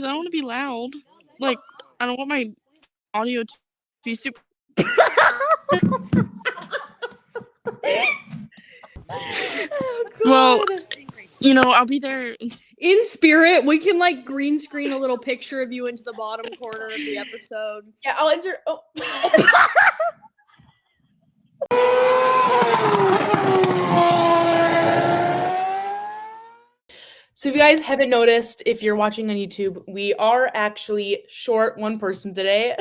I don't want to be loud. Like, I don't want my audio to be super. Oh, well, I'll be there in spirit. We can like green screen a little picture of you into the bottom corner of the episode. Yeah, I'll enter. Oh. So if you guys haven't noticed, if you're watching on YouTube, we are actually short one person today.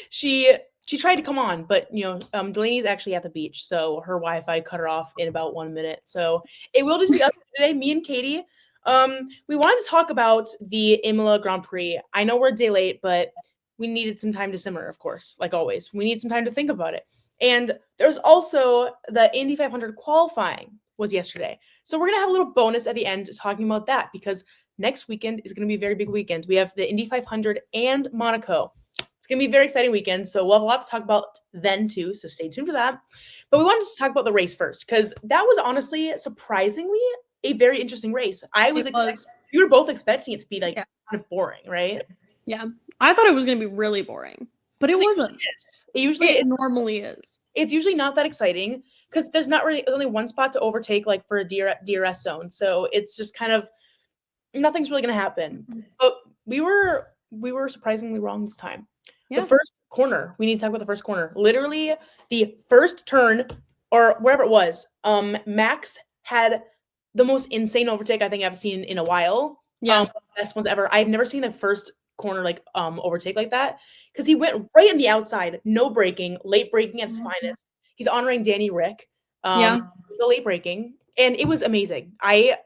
She tried to come on, but Delaney's actually at the beach, so her Wi-Fi cut her off in about 1 minute. So it will just be us today, me and Katie. We wanted to talk about the Imola Grand Prix. I know we're a day late, but we needed some time to simmer, of course, like always. We need some time to think about it. And there's also the Indy 500 qualifying was yesterday. So we're going to have a little bonus at the end talking about that because next weekend is going to be a very big weekend. We have the Indy 500 and Monaco. It's going to be a very exciting weekend, so we'll have a lot to talk about then too, so stay tuned for that. But we wanted to talk about the race first because that was honestly, surprisingly, a very interesting race. We were both expecting it to be kind of boring, right? Yeah. I thought it was going to be really boring, but it wasn't. It normally is. It's usually not that exciting because there's only one spot to overtake like for a DRS zone. So it's just kind of nothing's really going to happen. But we were surprisingly wrong this time. Yeah. The first corner, we need to talk about the first corner. Literally the first turn or wherever it was, Max had the most insane overtake I think I've seen in a while. Yeah. Best ones ever. I've never seen the first corner overtake like that because he went right in the outside, no braking, late braking at his finest. He's honoring Danny Rick. The late braking, and it was amazing. I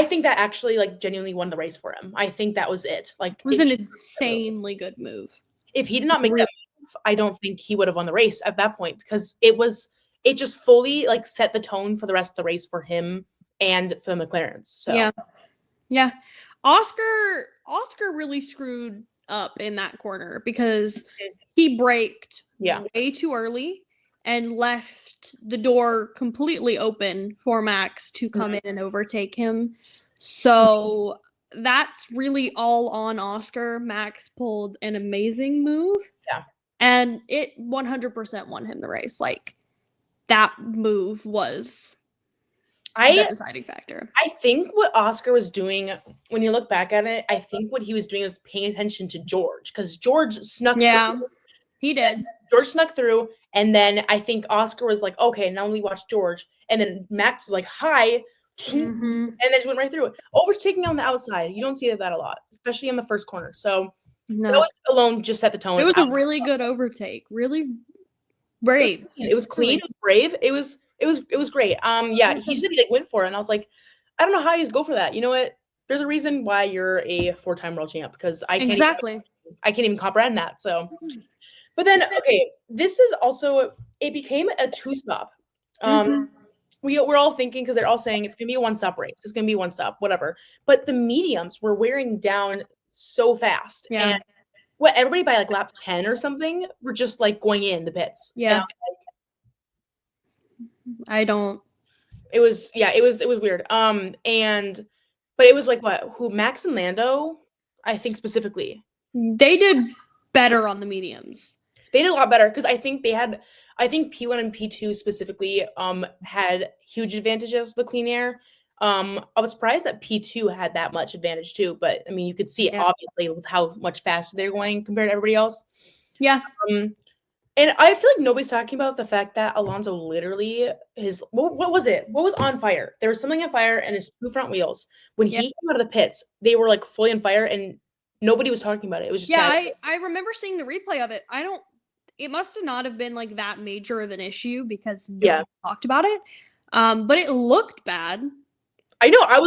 think that actually genuinely won the race for him. I think that was it. It was an insanely good move. If he did not make that move, I don't think he would have won the race at that point because it just fully set the tone for the rest of the race for him and for the McLarens. So yeah. Oscar really screwed up in that corner because he braked way too early and left the door completely open for Max to come in and overtake him. So that's really all on Oscar. Max pulled an amazing move. Yeah. And it 100% won him the race. That move was the deciding factor. I think what Oscar was doing, when you look back at it, I think what he was doing was paying attention to George because George snuck through. He did. George snuck through, and then I think Oscar was like, okay, now let me watch George. And then Max was like, hi. And then just went right through it. Overtaking on the outside. You don't see that a lot, especially in the first corner. So that was alone just set the tone. It was a really good overtake. Really brave. It was clean. It was brave. It was great. He said he went for it, and I was like, I don't know how you just go for that. You know what? There's a reason why you're a 4-time world champ because I can't even comprehend that. So, but then this is also it became a 2-stop. We're all thinking because they're all saying it's gonna be a 1-stop race. It's gonna be 1 stop, whatever. But the mediums were wearing down so fast, and everybody by lap 10 or something were just going in the pits. Yeah. It was weird. But it was who Max and Lando, I think specifically. They did better on the mediums. They did a lot better because I think P1 and P2 specifically had huge advantages with the clean air. I was surprised that P2 had that much advantage too, but I mean you could see it obviously with how much faster they're going compared to everybody else. Yeah. And I feel like nobody's talking about the fact that Alonso literally what was it? What was on fire? There was something on fire in his 2 front wheels. When he came out of the pits, they were fully on fire and nobody was talking about it. It was just I remember seeing the replay of it. It must have not have been that major of an issue because nobody talked about it. But it looked bad. I know. I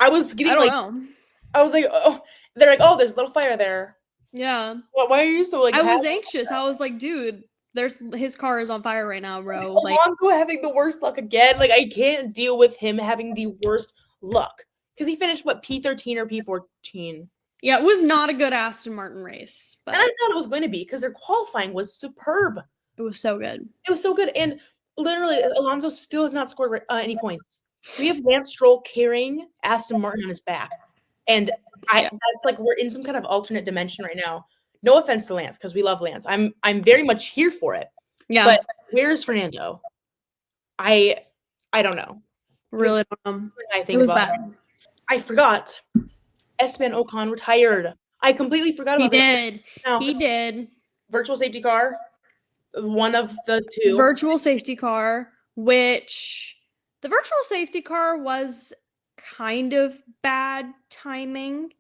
was getting I don't know. I was like, oh, they're like, oh, there's a little fire there. Yeah. Well, why are you so I was anxious. I was like, dude, his car is on fire right now, bro. Alonso having the worst luck again. I can't deal with him having the worst luck because he finished P13 or P14. Yeah, it was not a good Aston Martin race. But and I thought it was going to be because their qualifying was superb. It was so good. It was so good. And literally, Alonso still has not scored any points. We have Lance Stroll carrying Aston Martin on his back. And that's like we're in some kind of alternate dimension right now. No offense to Lance, because we love Lance. I'm very much here for it. Yeah. But where's Fernando? I don't know. Really don't know. I think It was about bad. it. I forgot. Esteban Ocon retired. I completely forgot about this. He did. Virtual safety car, one of the two. Virtual safety car, which the virtual safety car was kind of bad timing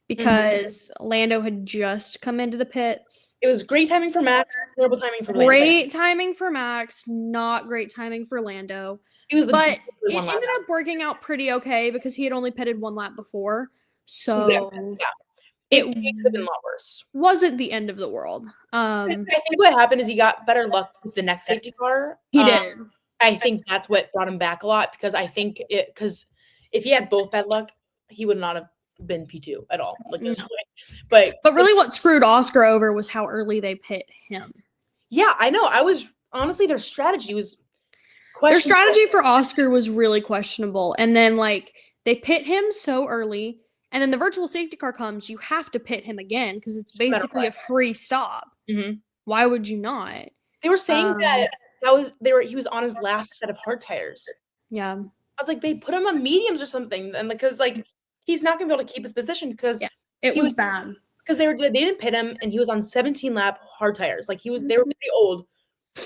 because Lando had just come into the pits. It was great timing for Max, terrible timing for Lando. Great timing for Max, not great timing for Lando. But it ended up working out pretty okay because he had only pitted one lap before. So it could have been a lot worse. Wasn't the end of the world. I think what happened is he got better luck with the next safety car. He did. I think that's what brought him back a lot because I think because if he had both bad luck, he would not have been P2 at all. Like this way. But really what screwed Oscar over was how early they pit him. Yeah, I know. Honestly, their strategy was questionable. Their strategy for Oscar was really questionable. And then like they pit him so early, and then the virtual safety car comes, you have to pit him again because it's basically a free stop. Why would you not? They were saying he was on his last set of hard tires. Yeah. I was like, they put him on mediums or something, and because like he's not gonna be able to keep his position because it was bad. Because they didn't pit him, and he was on 17 lap hard tires. Like they were pretty old,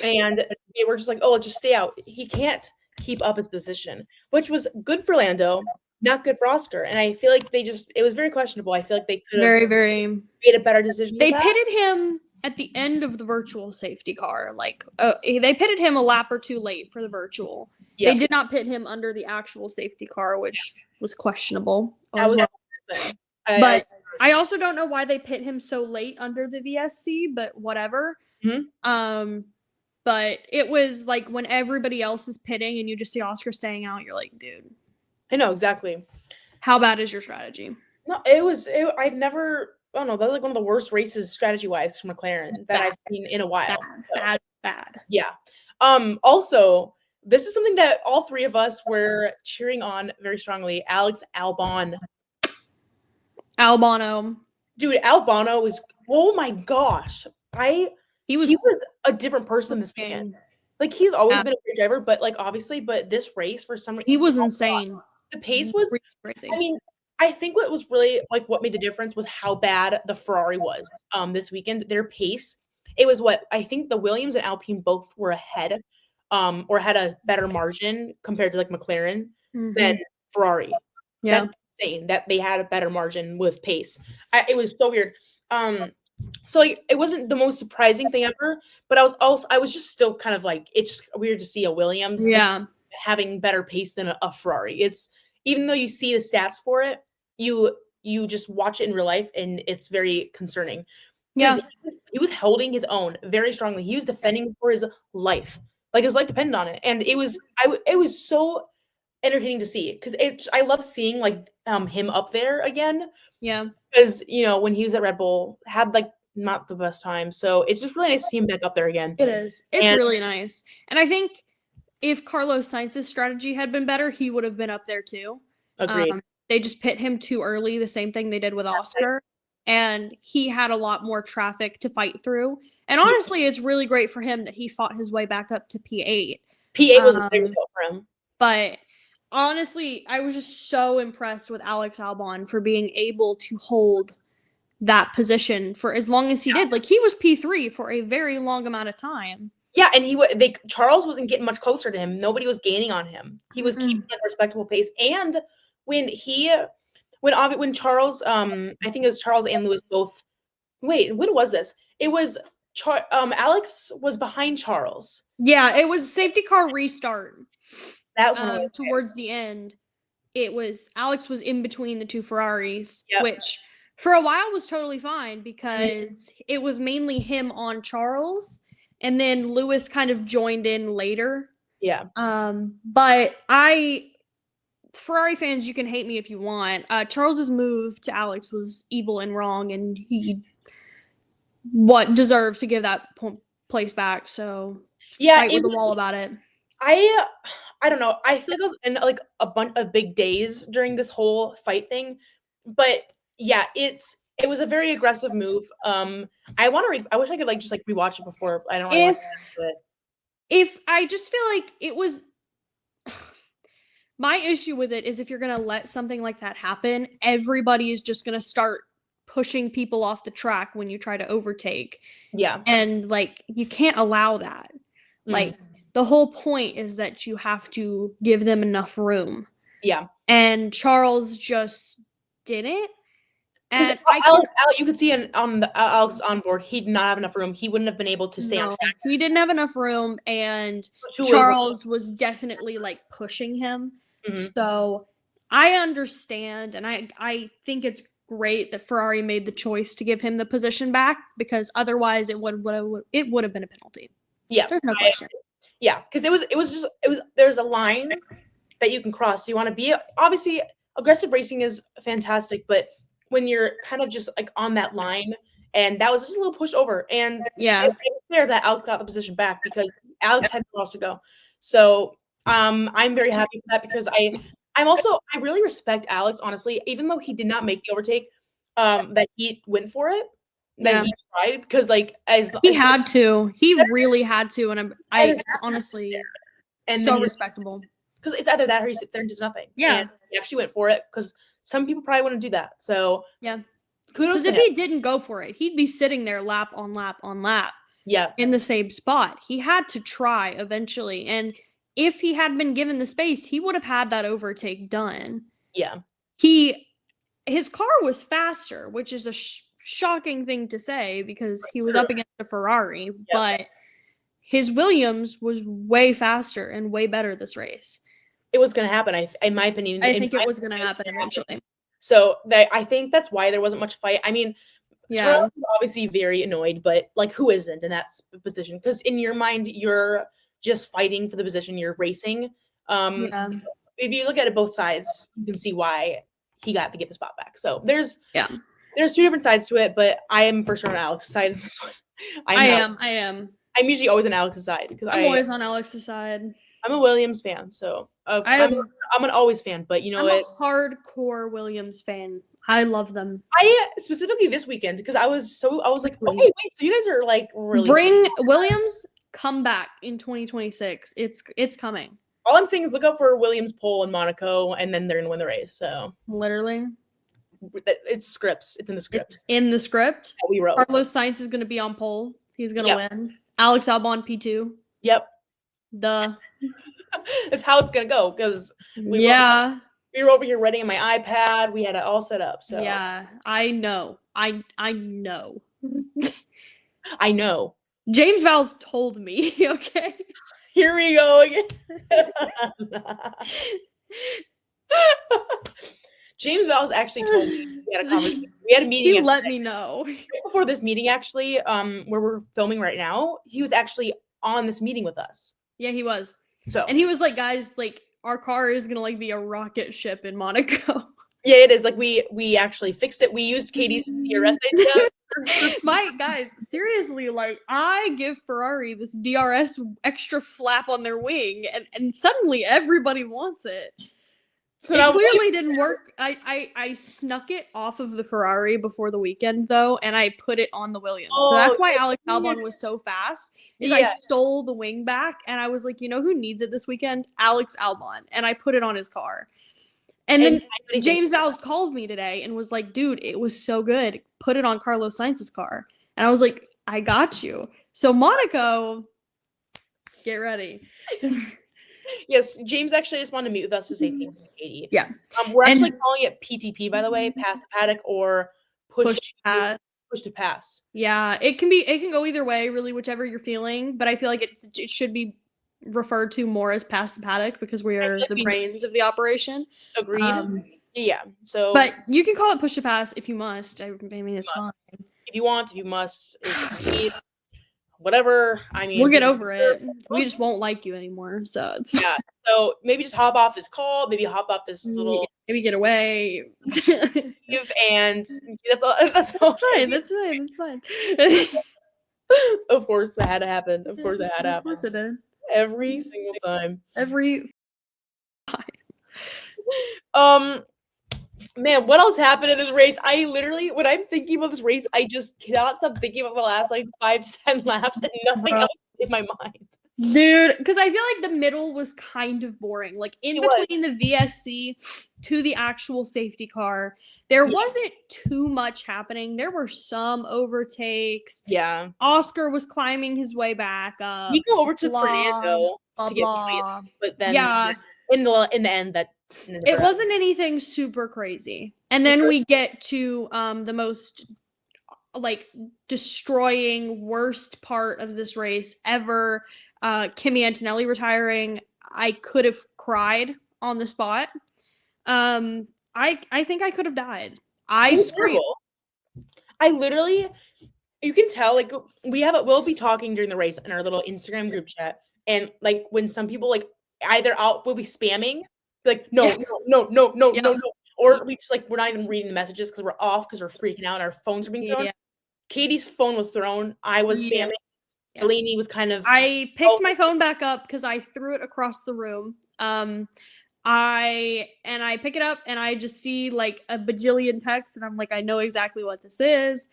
and they were just like, oh, just stay out. He can't keep up his position, which was good for Lando, not good for Oscar. And I feel like it was very questionable. I feel like they could have made a better decision. They pitted him at the end of the virtual safety car. Like they pitted him a lap or two late for the virtual. They did not pit him under the actual safety car, which was questionable. But I also don't know why they pit him so late under the VSC, but whatever. But it was like when everybody else is pitting and you just see Oscar staying out, you're like, dude. I know, exactly. How bad is your strategy? No, I've never, I don't know, that's like one of the worst races strategy-wise for McLaren that I've seen in a while. Bad. Yeah. Also, this is something that all three of us were cheering on very strongly. Alex Albon. Albano. Dude, Albano was, oh my gosh. He was a different person this weekend. Like he's always been a great driver, but like obviously, but this race for some reason he was insane. The pace was crazy. I mean, I think what was really like what made the difference was how bad the Ferrari was this weekend. Their pace, it was what I think the Williams and Alpine both were ahead, or had a better margin compared to like McLaren than Ferrari. Yeah, that's insane that they had a better margin with pace. It was so weird. So like it wasn't the most surprising thing ever, but I was just still kind of like it's just weird to see a Williams having better pace than a Ferrari. It's even though you see the stats for it, you just watch it in real life and it's very concerning. Yeah, he was holding his own very strongly. He was defending for his life, like his life depended on it, and it was so entertaining to see because I love seeing like him up there again. Yeah, because when he was at Red Bull had like not the best time, so it's just really nice to see him back up there again. It is. It's really nice, and I think if Carlos Sainz's strategy had been better, he would have been up there too. Agreed. They just pit him too early, the same thing they did with Oscar, and he had a lot more traffic to fight through. And honestly, it's really great for him that he fought his way back up to P8. P8 was a big result for him. But honestly, I was just so impressed with Alex Albon for being able to hold that position for as long as he did. Like, he was P3 for a very long amount of time. Yeah, and Charles wasn't getting much closer to him. Nobody was gaining on him. He was keeping a respectable pace. And when Charles, I think it was Charles and Lewis both. Wait, when was this? It was Alex was behind Charles. Yeah, it was safety car restart. That was towards the end. It was Alex was in between the two Ferraris, which for a while was totally fine because it was mainly him on Charles, and then Lewis kind of joined in later. Yeah. But Ferrari fans, you can hate me if you want. Charles's move to Alex was evil and wrong, and he deserved to give that place back. So fight with the wall about it. I don't know. I feel like I was in like a bunch of big days during this whole fight thing but yeah, it was a very aggressive move. I wish I could just rewatch it before. I don't really if I just feel like it was my issue with it is if you're going to let something like that happen, everybody is just going to start pushing people off the track when you try to overtake. Yeah. And you can't allow that. The whole point is that you have to give them enough room. Yeah. And Charles just didn't. And you could see on the Alex on board, he did not have enough room. He wouldn't have been able to stay on track. He didn't have enough room, and Charles was definitely pushing him. Mm-hmm. So I understand, and I think it's great that Ferrari made the choice to give him the position back, because otherwise it would have been a penalty. Yeah, there's no question. Yeah, because it was there's a line that you can cross. So you want to be, obviously aggressive racing is fantastic, but when you're kind of just on that line, and that was just a little push over, and it was fair that Alex got the position back because Alex had nowhere else to go. So I'm very happy for that, because I really respect Alex, honestly, even though he did not make the overtake, that he went for it, that he tried, because he had to, really had to, and it's honestly so respectable. Because it's either that or he sits there and does nothing. Yeah, and he actually went for it, because some people probably wouldn't do that. So yeah, kudos. Because if he didn't go for it, he'd be sitting there lap on lap on lap. Yeah, in the same spot. He had to try eventually, and if he had been given the space, he would have had that overtake done. Yeah, his car was faster, which is a shocking thing to say because he was up against a Ferrari, but his Williams was way faster and way better this race. It was going to happen, in my opinion. I think it was going to happen eventually. So I think that's why there wasn't much fight. I mean, Charles was obviously very annoyed, but who isn't in that position? Because in your mind, you're just fighting for the position. You're racing. If you look at it both sides, you can see why he got to get the spot back. So there's two different sides to it, but I am for sure on Alex's side in this one. I am. I'm usually always on Alex's side because I'm always on Alex's side. I'm a Williams fan, so I'm an always fan. But you know I'm a hardcore Williams fan. I love them. I specifically this weekend because I was like, okay, wait, so you guys are really bring Williams come back in 2026. It's coming. All I'm saying is look out for Williams pole in Monaco, and then they're gonna win the race. So literally, it's scripts. It's in the script. It's in the script. Yeah, we wrote. Carlos Sainz is gonna be on pole. He's gonna win. Alex Albon P2. Yep. Duh. That's how it's gonna go because we were over here writing on my iPad. We had it all set up. So yeah, I know. I know. I know. James Vowles told me. Okay. Here we go again. James Vowles actually told me we had a conversation. We had a meeting. He let me know. Right before this meeting, actually, where we're filming right now, he was actually on this meeting with us. Yeah, he was. So and he was like, guys, our car is gonna be a rocket ship in Monaco. Yeah, it is. We actually fixed it. We used Katie's DRS idea. My guys, seriously, I give Ferrari this DRS extra flap on their wing, and suddenly everybody wants it. So it clearly didn't work. I snuck it off of the Ferrari before the weekend though, and I put it on the Williams. So that's why Alex Albon was so fast. I stole the wing back, and I was like, you know who needs it this weekend? Alex Albon, and I put it on his car. And then James Vowles called me today and was like, dude, it was so good. Put it on Carlos Sainz's car. And I was like, I got you. So Monaco, get ready. Yes, James actually just wanted to meet with us to say thank you to Katie. Yeah. We're actually calling it PTP, by the way, pass the paddock or push to pass. Yeah, it can go either way, really, whichever you're feeling. But I feel like it should be referred to more as pass the paddock because we are the brains of the operation. Agreed. Yeah. So, but you can call it push to pass if you must. I mean, it's fine. If you want, if you must, if you need, whatever. I mean, we'll get over it. We just won't like you anymore. So it's fine. So maybe just hop off this call. Maybe hop off this little. Maybe get away. And that's all. That's fine. That's fine. Of course, that had to happen. Of course, it did. Every single time. Every time. Man, what else happened in this race? I literally, when I'm thinking about this race, I just cannot stop thinking about the last 5 to 10 laps and nothing else in my mind. Dude, because I feel like the middle was kind of boring. Like in between the VSC to the actual safety car, there wasn't too much happening. There were some overtakes. Yeah. Oscar was climbing his way back up. We go over to Fernando to get blah. but then in the end that it wasn't anything super crazy. And then we get to the most destroying worst part of this race ever. Kimi Antonelli retiring. I could have cried on the spot. I think I could have died. I screamed. I literally, you can tell, like, we'll be talking during the race in our little Instagram group chat, and like when some people either will be spamming, like no, or we just we're not even reading the messages because we're off because we're freaking out and our phones are being thrown. Yeah. Katie's phone was thrown. I was spamming. Yes. Delaney was kind of. I picked my phone back up because I threw it across the room. I pick it up and I just see a bajillion texts and I'm like, I know exactly what this is.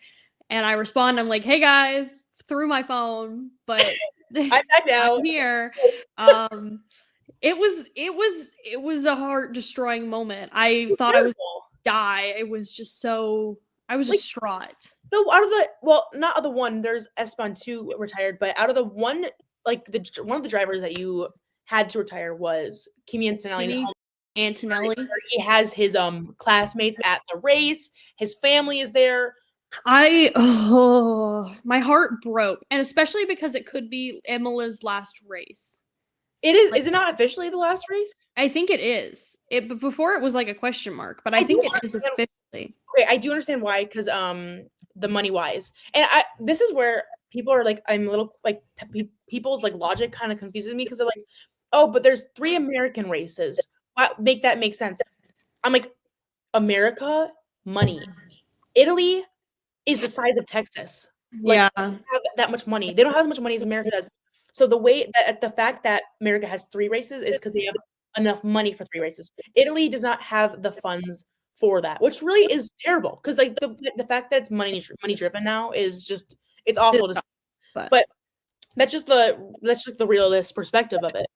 And I respond, I'm like, hey guys, threw my phone, but I'm back out. I'm here. It was a heart destroying moment. I thought terrible. I was die. It was just so I was distraught. No, not out of the one, there's Esteban too retired, but out of the one, one of the drivers that you had to retire was Kimi Antonelli. He has his classmates at the race. His family is there. My heart broke, and especially because it could be Imola's last race. It is. Is it not officially the last race? I think it is. But before it was a question mark, but I think it is officially. Okay, I do understand why, because the money wise, and this is where people are I'm a little people's logic kind of confuses me because they're oh, but there's 3 American races. Make that make sense. I'm America, money. Italy is the size of Texas. Yeah. They don't have that much money. They don't have as much money as America does. So the fact that America has 3 races is because they have enough money for 3 races. Italy does not have the funds for that, which really is terrible. Because the fact that it's money driven now is just it's awful to see. But that's just the realist perspective of it.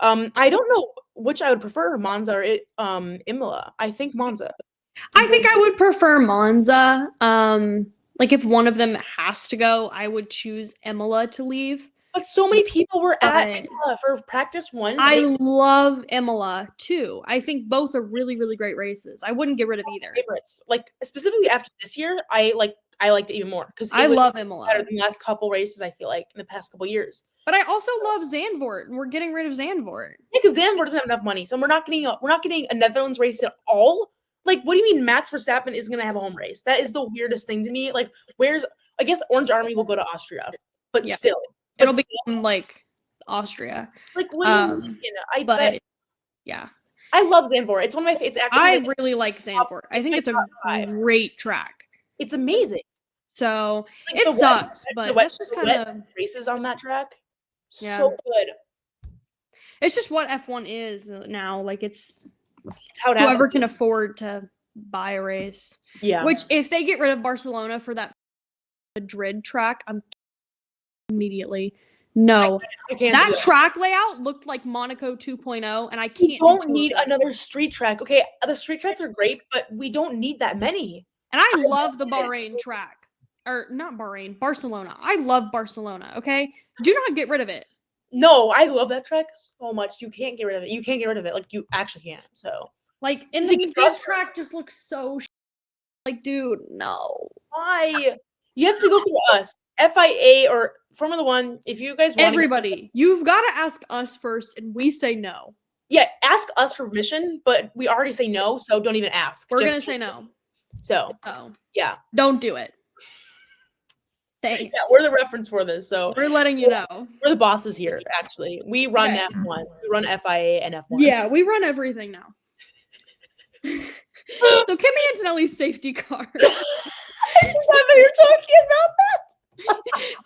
I don't know which I would prefer, Monza or Imola. I think Monza. I think I would prefer Monza. If one of them has to go, I would choose Imola to leave. But so many people were at Imola for practice 1. I love Imola too. I think both are really, really great races. I wouldn't get rid of either. Favorites. Specifically after this year, I liked it even more because I love Imola better than the last couple races. I feel in the past couple years. But I also love Zandvoort, and we're getting rid of Zandvoort. Yeah, because Zandvoort doesn't have enough money, so we're not getting a Netherlands race at all. What do you mean Max Verstappen is going to have a home race? That is the weirdest thing to me. I guess Orange Army will go to Austria, but still. It'll be Austria. What do you mean? Yeah. I love Zandvoort. It's one of my favorites. I really like Zandvoort. I think it's a great track. It's amazing. So it sucks, but that's just kind of races on that track. Yeah. So good. It's just what F1 is now. It's how whoever can afford to buy a race. Yeah. Which if they get rid of Barcelona for that Madrid track, I'm immediately. No. I can't that track layout looked like Monaco 2.0, and I can't. We don't need another street track. Okay, the street tracks are great, but we don't need that many. And I love the Bahrain track. Or not Bahrain, Barcelona. I love Barcelona, okay? Do not get rid of it. No, I love that track so much. You can't get rid of it. You can't get rid of it. You actually can't. So, in the track just looks so dude, no. Why? You have to go through us. FIA or Formula 1, if you guys want everybody, you've got to ask us first, and we say no. Yeah, ask us for permission, but we already say no, so don't even ask. We're going to say no. So, yeah. Don't do it. Thanks. Yeah, we're the reference for this, so we're letting you know. We're the bosses here, actually. We run F1. We run FIA and F1. Yeah, we run everything now. So Kimi Antonelli's safety car. I forgot that you're talking about that.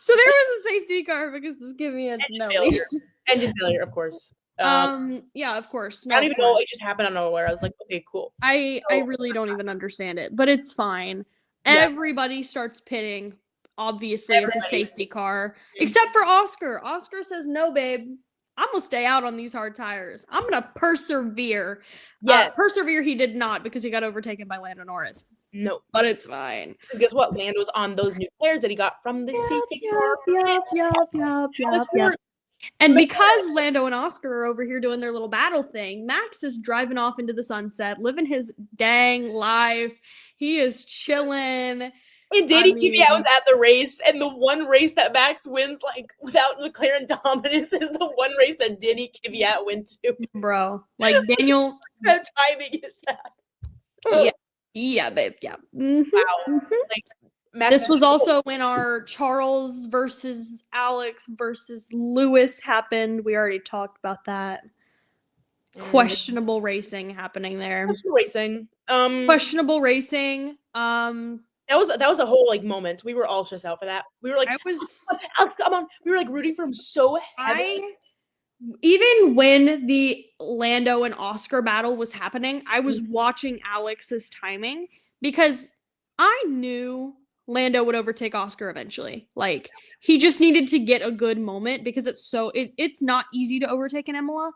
So there was a safety car because of Kimi Antonelli. Engine failure, of course. Yeah, of course. No, I don't of even know. course. It just happened out of nowhere. I was like, okay, cool. I really don't even understand it, but it's fine. Yeah. Everybody starts pitting. Obviously, it's a safety car, Mhm. except for Oscar. Oscar says, "No, babe, I'm gonna stay out on these hard tires. I'm gonna persevere." Yes. Persevere. He did not because he got overtaken by Lando Norris. No. But it's fine. Because guess what? Lando's on those new tires that he got from the safety car. Yep. And because Lando and Oscar are over here doing their little battle thing, Max is driving off into the sunset, living his dang life. He is chilling. And Danny Kvyat was at the race, and the one race that Max wins, like, without McLaren dominance, is the one race that Danny Kvyat went to. Bro, like, Daniel. What timing is that? Yeah, babe, yeah. Mm-hmm. Wow. Like, Max this was also when our Charles versus Alex versus Lewis happened. We already talked about that. Questionable racing happening there. Questionable racing. That was a whole like moment. We were all stressed out for that. We were like, Alex, come on. We were like rooting for him so heavily. Even when the Lando and Oscar battle was happening, I was watching Alex's timing because I knew Lando would overtake Oscar eventually. Like, he just needed to get a good moment because it's not easy to overtake in Imola.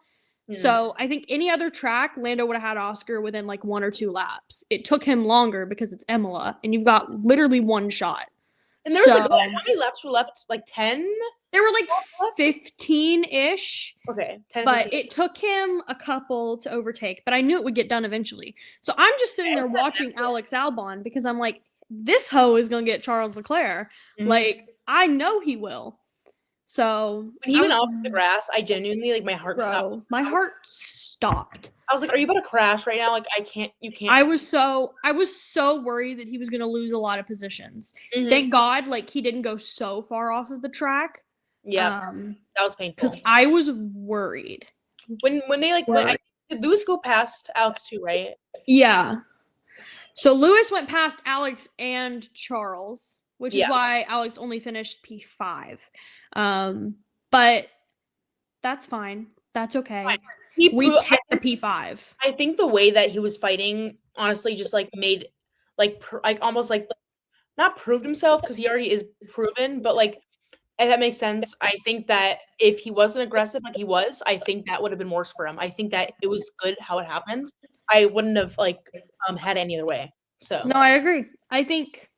So I think any other track, Lando would have had Oscar within like 1 or 2 laps. It took him longer because it's Imola, and you've got literally one shot. And there was like, how many laps were left? Like 10? There were like 15-ish. Okay. 10, but 15. it took him a couple to overtake, but I knew it would get done eventually. So I'm just sitting there watching Alex Albon because I'm like, this hoe is going to get Charles Leclerc. Like, I know he will. So when he went off the grass, I genuinely, like, my heart stopped. My heart stopped. I was like, are you about to crash right now? Like, you can't. I was so worried that he was going to lose a lot of positions. Thank God, like, he didn't go so far off of the track. Yeah, that was painful. Because I was worried. When they, like, did Lewis go past Alex too, right? Yeah. So Lewis went past Alex and Charles, which is why Alex only finished P5. But that's fine. That's okay. We take the P5. I think the way that he was fighting, honestly, just like made almost like not proved himself because he already is proven, but like if that makes sense. I think that if he wasn't aggressive like he was, I think that would have been worse for him. I think that it was good how it happened. I wouldn't have had any other way. So no, I agree. I think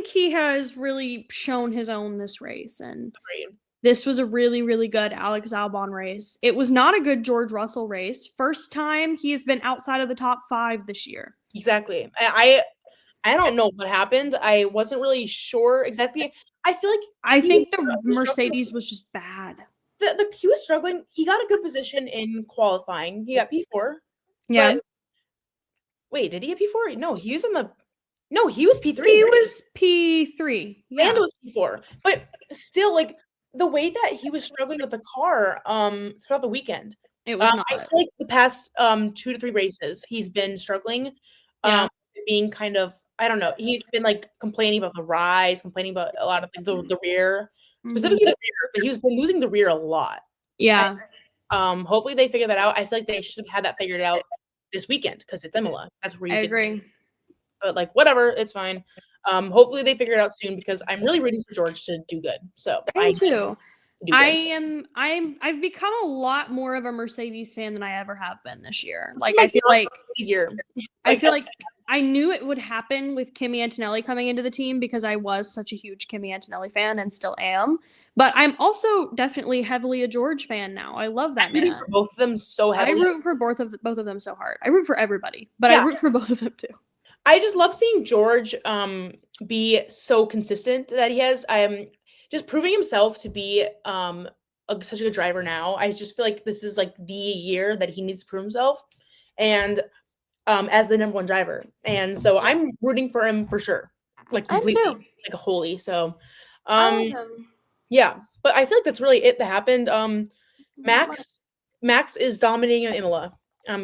he has really shown his own this race, and this was a really, really good Alex Albon race. It was not a good George Russell race. First time he has been outside of the top 5 this year. Exactly. I don't know what happened. I wasn't really sure exactly. I think the Mercedes was just bad. He was struggling. He got a good position in qualifying. He got P4. Yeah. Wait, did he get P4? No, he was he was P3. He was P3. Yeah. And it was P4. But still, like, the way that he was struggling with the car throughout the weekend. It was not. I feel like the past 2 to 3 races, he's been struggling. Being kind of, I don't know, he's been like complaining about the rise, complaining about a lot of things, the rear, specifically the rear, but he's been losing the rear a lot. Yeah. And, hopefully they figure that out. I feel like they should have had that figured out this weekend because it's Imola. That's where you agree. But like, whatever, it's fine. Hopefully they figure it out soon because I'm really rooting for George to do good. So I am too. I've become a lot more of a Mercedes fan than I ever have been this year. Like, I feel like easier. I feel like I knew it would happen with Kimi Antonelli coming into the team because I was such a huge Kimi Antonelli fan and still am. But I'm also definitely heavily a George fan now. I love that man. For both of them so heavily. I root for both of them so hard. I root for everybody, but I root for both of them too. I just love seeing George be so consistent that he has. Just proving himself to be such a good driver now. I just feel like this is like the year that he needs to prove himself, and as the number 1 driver. And so I'm rooting for him for sure, like completely, like a wholly. So, yeah. But I feel like that's really it that happened. Max is dominating in Imola.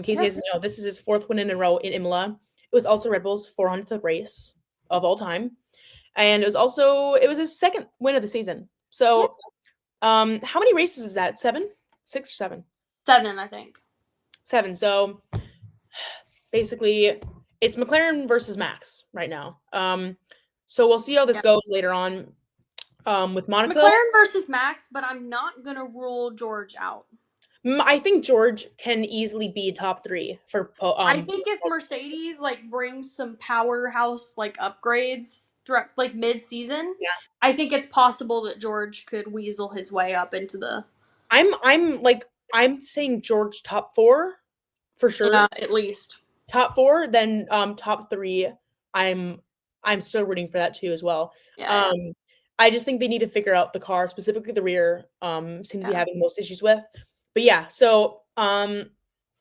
Casey doesn't know, this is his 4th win in a row in Imola. It was also Red Bull's 400th race of all time. And it was his 2nd win of the season. So, how many races is that? 7? 6 or 7? 7, I think. 7. So basically, it's McLaren versus Max right now. So we'll see how this goes later on. With Monaco, McLaren versus Max, but I'm not gonna rule George out. I think George can easily be top 3 for. I think if Mercedes like brings some powerhouse like upgrades throughout like mid-season, I think it's possible that George could weasel his way up into the. I'm saying George top 4 for sure. Yeah, at least top 4, then top 3. I'm still rooting for that too as well. Yeah. I just think they need to figure out the car, specifically the rear. Seem to be having most issues with. But yeah, so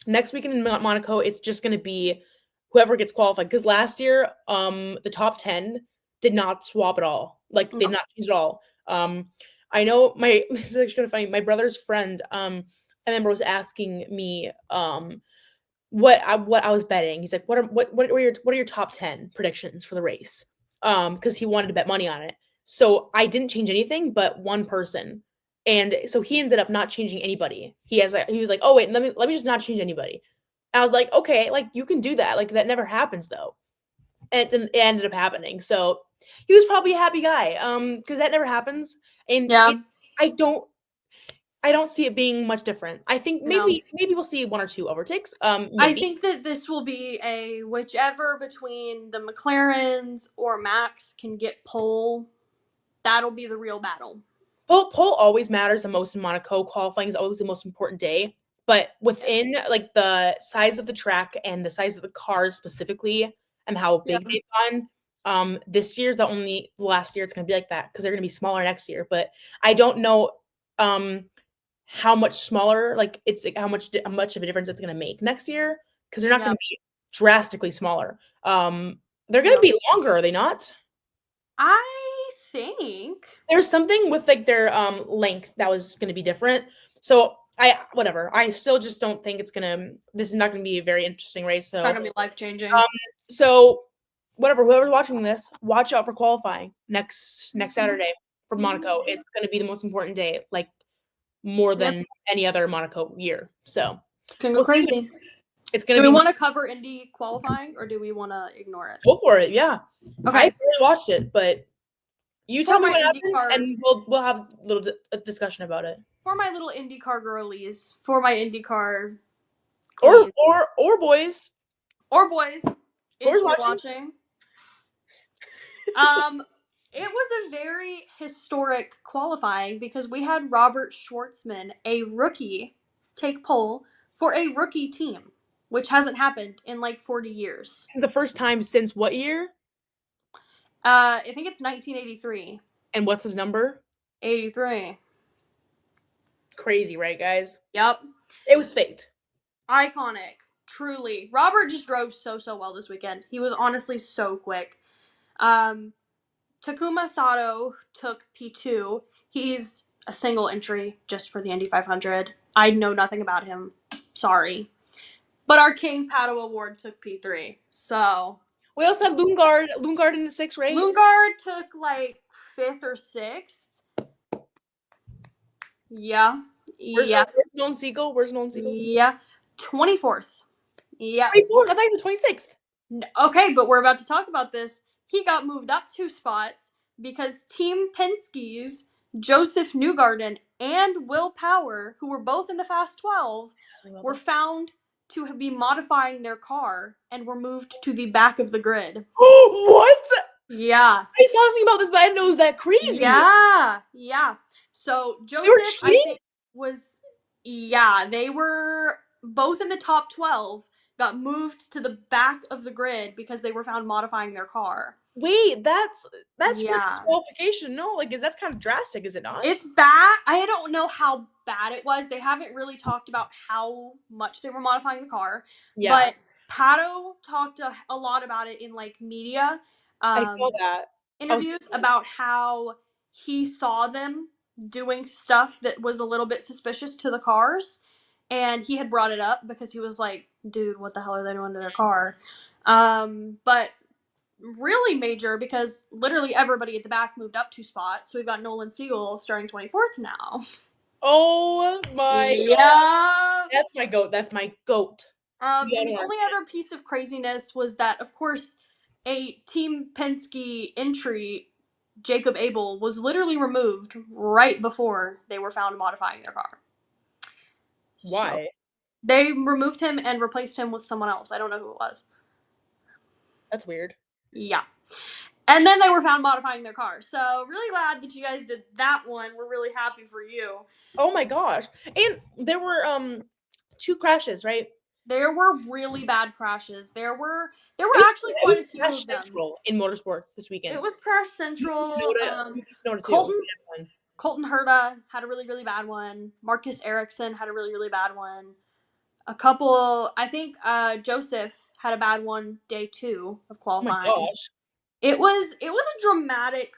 next weekend in Monaco, it's just going to be whoever gets qualified. Because last year, the top 10 did not swap at all. Like they did not change at all. I know this is actually kind of funny. My brother's friend, I remember was asking me, what I was betting. He's like, what are your top 10 predictions for the race? Because he wanted to bet money on it. So I didn't change anything but one person. And so he ended up not changing anybody. He was like, oh wait, let me just not change anybody. I was like, okay, like you can do that. Like that never happens though. And it ended up happening. So he was probably a happy guy. Because that never happens. And I don't see it being much different. I think maybe we'll see 1 or 2 overtakes. I think that this will be a whichever between the McLarens or Max can get pole. That'll be the real battle. Pole always matters the most in Monaco. Qualifying is always the most important day. But within like the size of the track and the size of the cars specifically and how big they've gone, this year's the last year it's going to be like that because they're going to be smaller next year. But I don't know how much smaller, like it's like how much of a difference it's going to make next year because they're not going to be drastically smaller. They're going to be longer, are they not? I think there's something with like their length that was going to be different. So I still just don't think this is not going to be a very interesting race. So it's not going to be life-changing. So whoever's watching this, watch out for qualifying next Saturday for Monaco. It's going to be the most important day, like more than any other Monaco year. So can go crazy. It's going to be. Do we want to cover Indy qualifying or do we want to ignore it? Go for it. Yeah. Okay. I really watched it, but you tell me what happened, and we'll have a little discussion about it. For my little IndyCar girlies, for my IndyCar or boys. Or boys. If you're watching. It was a very historic qualifying because we had Robert Schwartzman, a rookie, take pole for a rookie team, which hasn't happened in like 40 years. The first time since what year? I think it's 1983. And what's his number? 83. Crazy, right, guys? Yep. It was faked. Iconic. Truly. Robert just drove so well this weekend. He was honestly so quick. Takuma Sato took P2. He's a single entry just for the Indy 500. I know nothing about him. Sorry. But our King Pato Award took P3. So. We also had Lundgaard in the 6th, right? Lundgaard took like 5th or 6th. Yeah. Where's Nolan Siegel? Yeah. 24th. Yeah. 24th? I thought he was 26th. Okay, but we're about to talk about this. He got moved up 2 spots because Team Penske's Joseph Newgarden and Will Power, who were both in the Fast 12, were found to be modifying their car and were moved to the back of the grid. What? Yeah. I saw something about this, but I didn't know it was that crazy. Yeah. So Joseph, I think, they were both in the top 12. Got moved to the back of the grid because they were found modifying their car. Wait, that's disqualification. No, like that's kind of drastic, is it not? It's bad. I don't know how bad it was. They haven't really talked about how much they were modifying the car. Yeah. But Pato talked a lot about it in like media. I saw that interviews about how he saw them doing stuff that was a little bit suspicious to the cars. And he had brought it up because he was like, dude, what the hell are they doing to their car? But really major because literally everybody at the back moved up 2 spots. So we've got Nolan Siegel starting 24th now. Oh my god. Yeah. That's my goat. That's my goat. And the only other piece of craziness was that, of course, a Team Penske entry, Jacob Abel, was literally removed right before they were found modifying their car. Why? So, they removed him and replaced him with someone else. I don't know who it was. That's weird. Yeah. And then they were found modifying their car. So, really glad that you guys did that one. We're really happy for you. Oh my gosh. And there were 2 crashes, right? There were really bad crashes. There were actually quite a few Crash of them. Central in motorsports this weekend. It was Crash Central. Colton Herta had a really, really bad one. Marcus Ericsson had a really, really bad one. A couple, I think Joseph had a bad one day 2 of qualifying. Oh my gosh. It was a dramatic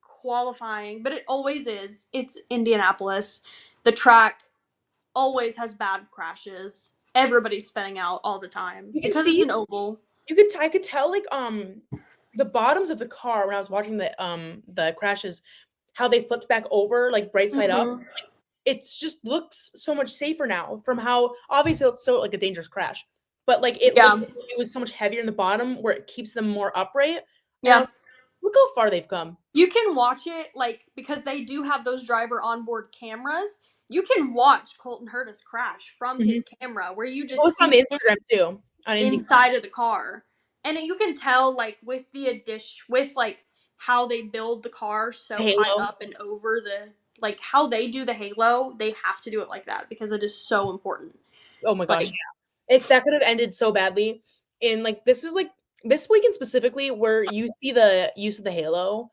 qualifying, but it always is. It's Indianapolis. The track always has bad crashes. Everybody's spinning out all the time because it's an oval. I could tell like the bottoms of the car when I was watching the crashes, how they flipped back over like bright side up. Like, it's just looks so much safer now from how obviously it's still like a dangerous crash, but like it was so much heavier in the bottom where it keeps them more upright. Yeah. Look how far they've come. You can watch it like because they do have those driver onboard cameras. You can watch Colton Herta's crash from his camera where you just see on the Instagram too on inside of the car. And you can tell like with the addition with like how they build the car so high up and over the like how they do the halo, they have to do it like that because it is so important. Oh my gosh, yeah. That could have ended so badly. And like this is like this weekend specifically where you see the use of the halo.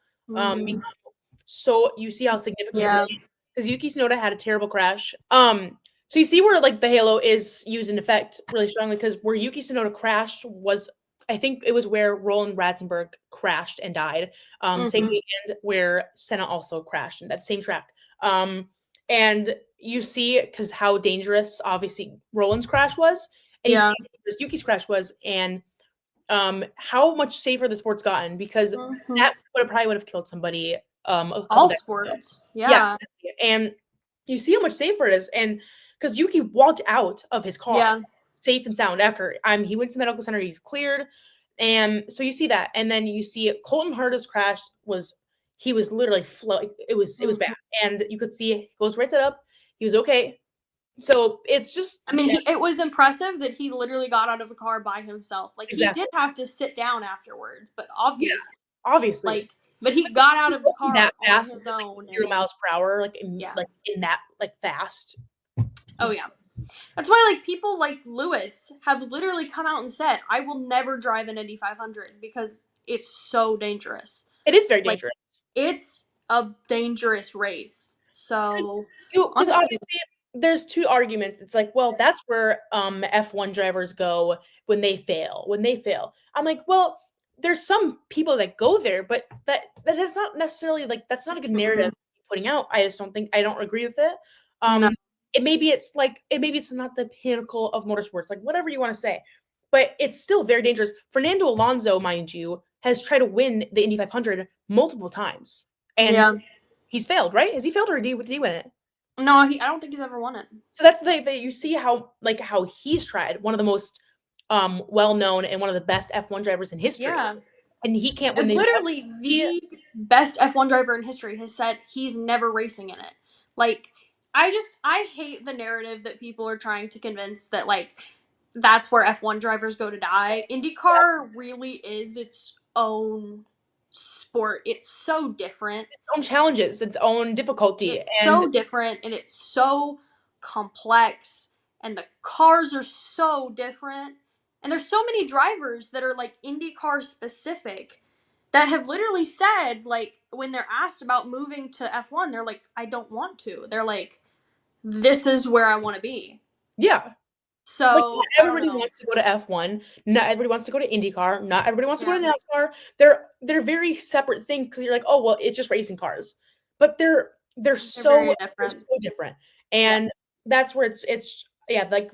So you see how significant because Yuki Tsunoda had a terrible crash. So you see where like the halo is used in effect really strongly because where Yuki Tsunoda crashed was I think it was where Roland Ratzenberg crashed and died. Same weekend where Senna also crashed in that same track. And you see because how dangerous obviously Roland's crash was, and you see how Yuki's crash was, and how much safer the sport's gotten because that probably would have killed somebody. All sports, yeah. And you see how much safer it is, and because Yuki walked out of his car safe and sound after he went to the medical center, he's cleared, and so you see that, and then you see Colton Herta's crash was literally floating. It was bad, and you could see he goes right side up. He was okay. So it's just. I mean, it was impressive that he literally got out of the car by himself. Like he did have to sit down afterwards, but obviously, like. But he got out of the car that fast, on his own. Like 0 miles per hour, like in that like fast. Oh yeah, that's why like people like Lewis have literally come out and said, "I will never drive an Indy 500 because it's so dangerous." It is very dangerous. It's a dangerous race. So because obviously there's 2 arguments. It's like, well, that's where F1 drivers go when they fail. I'm like, well. There's some people that go there, but that's not necessarily like that's not a good narrative putting out. I don't agree with it. Maybe it's not the pinnacle of motorsports, like whatever you want to say, but it's still very dangerous. Fernando Alonso, mind you, has tried to win the Indy 500 multiple times, and he's failed. Right? Has he failed, or did he win it? No, I don't think he's ever won it. So that's you see how he's tried, one of the most well-known and one of the best F1 drivers in history. Yeah. And he can't win. Literally the best F1 driver in history has said he's never racing in it. Like, I hate the narrative that people are trying to convince that, like, that's where F1 drivers go to die. IndyCar really is its own sport. It's so different. Its own challenges, its own difficulty. It's so different, and it's so complex, and the cars are so different. And there's so many drivers that are, like, IndyCar specific that have literally said, like, when they're asked about moving to F1, they're like, I don't want to. They're like, this is where I want to be. Yeah. So not everybody wants to go to F1. Not everybody wants to go to IndyCar. Not everybody wants to go to NASCAR. They're very separate things because you're like, oh, well, it's just racing cars. But they're so different. And that's where it's like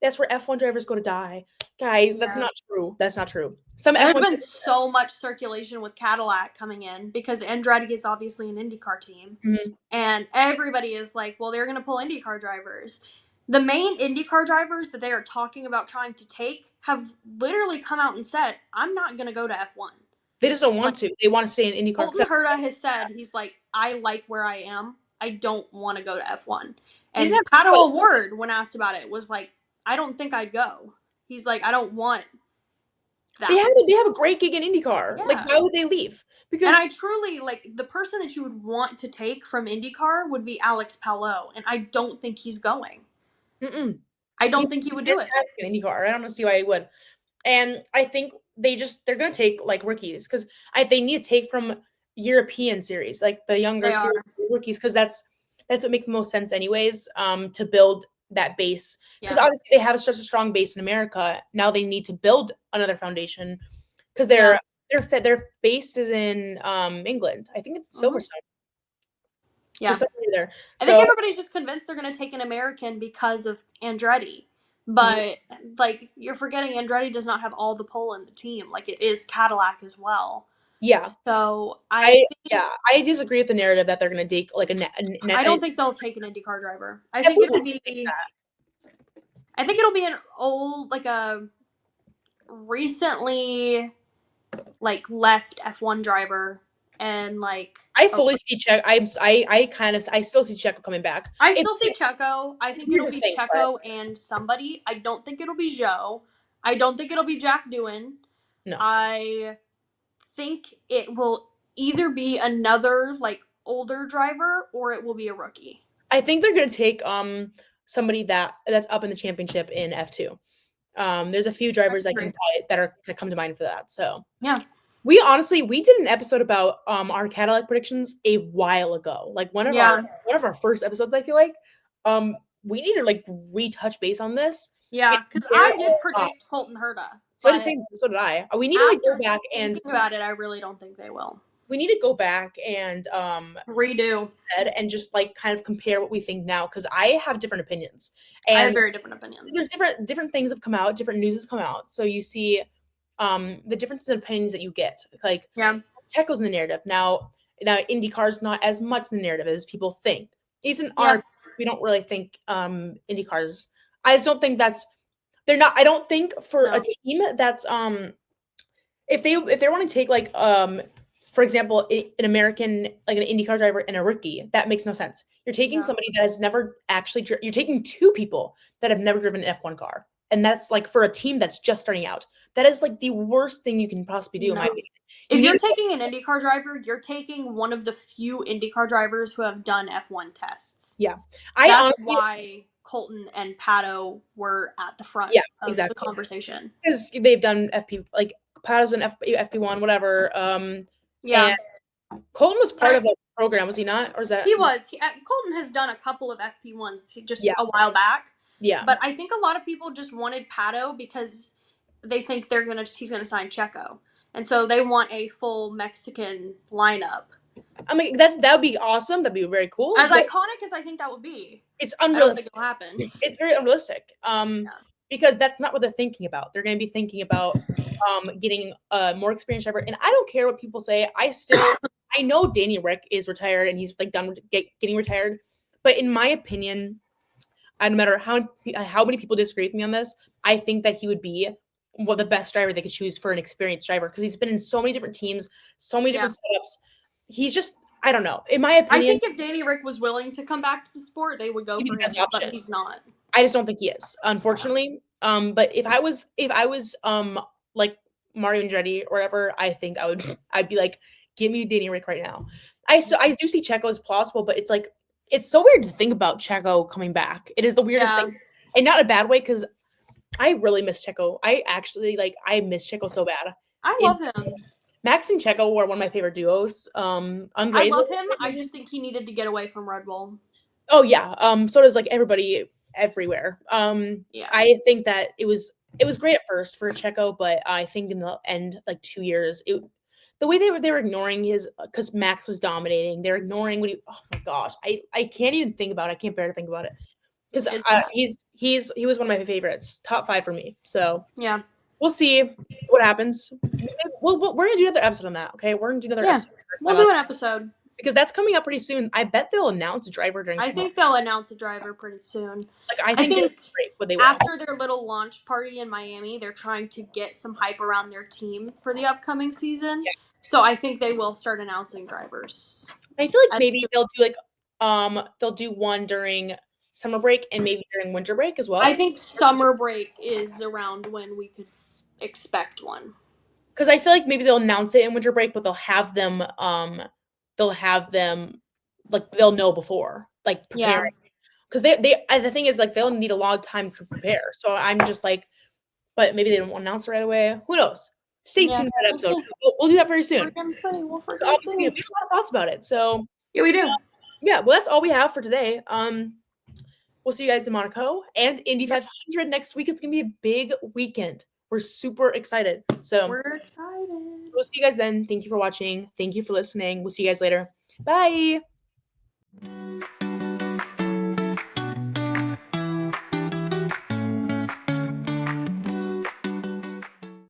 that's where F1 drivers go to die. Guys, that's not true. That's not true. There's been so much circulation with Cadillac coming in because Andretti is obviously an IndyCar team. Mm-hmm. And everybody is like, well, they're going to pull IndyCar drivers. The main IndyCar drivers that they are talking about trying to take have literally come out and said, I'm not going to go to F1. They just don't want to. They want to stay in IndyCar. Colton Herta has said, he's like, I like where I am. I don't want to go to F1. And Pato O'Ward, when asked about it, was like, I don't think I'd go. He's like, I don't want that. They have a great gig in IndyCar. Yeah. Like, why would they leave? Because and I truly, like, the person that you would want to take from IndyCar would be Alex Palou, and I don't think he's going. I don't think he would do it. In IndyCar. I don't see why he would. And I think they're going to take, like, rookies, because they need to take from European series, like the younger series rookies, because that's what makes the most sense anyways, to build that base. Because obviously they have such a strong base in America. Now they need to build another foundation because their base is in England. I think it's Silverstone. Yeah. There. I think everybody's just convinced they're going to take an American because of Andretti. But, like, you're forgetting Andretti does not have all the pull in the team. Like, it is Cadillac as well. Yeah. So, I disagree with the narrative that they're going to take, like, I don't think they'll take an IndyCar driver. I think it'll be an old, like, a recently, like, left F1 driver. And, like, I fully see Checo. I still see Checo coming back. I still see Checo. I think it'll be Checo and somebody. I don't think it'll be Zhou. I don't think it'll be Jack Doohan. No. I think it will either be another, like, older driver or it will be a rookie. I think they're going to take somebody that's up in the championship in F2. There's a few drivers that come to mind for that. So yeah. We did an episode about our Cadillac predictions a while ago. Like one of our first episodes, I feel like. We need to, like, retouch base on this. Yeah, because I did predict Colton Herta. So did I. We need to, like, go back and think about it. I really don't think they will. We need to go back and redo and just, like, kind of compare what we think now, because I have different opinions. And I have very different opinions. There's different things have come out, different news has come out. So you see the differences in opinions that you get. Like, Checo's in the narrative. Now IndyCar's not as much in the narrative as people think. We don't really think IndyCar's. I just don't think they're not. I don't think for a team that's if they want to take, like, for example, an American, like an IndyCar driver and a rookie, that makes no sense. You're taking somebody that has never actually. You're taking two people that have never driven an F1 car, and that's, like, for a team that's just starting out. That is, like, the worst thing you can possibly do, in my opinion. If you're taking an IndyCar driver, you're taking one of the few IndyCar drivers who have done F1 tests. Yeah, that's why Colton and Pato were at the front of the conversation, because they've done FP, like Pato's an FP1, whatever. And Colton was part of a program, was he not? Or is that he was? Colton has done a couple of FP1s just a while back. Yeah, but I think a lot of people just wanted Pato because they think he's gonna sign Checo. And so they want a full Mexican lineup. I mean, that would be awesome. That'd be very cool. As iconic as I think that would be. It's unrealistic. I don't think it'll happen. It's very unrealistic. Because that's not what they're thinking about. They're going to be thinking about getting a more experienced driver. And I don't care what people say. I know Danny Rick is retired and he's, like, done with getting retired. But in my opinion, no matter how many people disagree with me on this, I think that he would be the best driver they could choose for an experienced driver, because he's been in so many different teams, so many different setups. He's just, I don't know. In my opinion, I think if Danny Rick was willing to come back to the sport, they would go for him, but he's not. I just don't think he is, unfortunately. But if I was like Mario Andretti or whatever, I think I'd be like, give me Danny Rick right now. I do see Checo as plausible, but it's like, it's so weird to think about Checo coming back. It is the weirdest thing, and not a bad way, because I really miss Checo. I miss Checo so bad. I love him. Max and Checo were one of my favorite duos. I love him. I just think he needed to get away from Red Bull. Oh yeah. So does, like, everybody everywhere. I think that it was great at first for Checo, but I think in the end, like 2 years, the way they were ignoring because Max was dominating. They're ignoring oh my gosh, I can't even think about it. I can't bear to think about it. because he was one of my favorites, top 5 for me. So yeah, we'll see what happens. We're gonna do another episode on that. Okay, we're gonna do another episode. We'll do an episode because that's coming up pretty soon. I bet they'll announce a driver during. I think they'll announce a driver pretty soon. Like I think great what they will. After their little launch party in Miami, they're trying to get some hype around their team for the upcoming season. Yeah. So I think they will start announcing drivers. I feel like maybe they'll do they'll do one during summer break and maybe during winter break as well. I think summer break is around when we could expect one. Because I feel like maybe they'll announce it in winter break, but they'll have them like they'll know before, like preparing. Because they the thing is like they'll need a long time to prepare. So I'm just like, but maybe they don't announce it right away. Who knows? Stay tuned for that episode. We'll do that very soon. Obviously, we have a lot of thoughts about it. So yeah, we do. Yeah, well, that's all we have for today. We'll see you guys in Monaco and Indy 500 next week. It's gonna be a big weekend. We're super excited. So we're excited. We'll see you guys then. Thank you for watching. Thank you for listening. We'll see you guys later. Bye.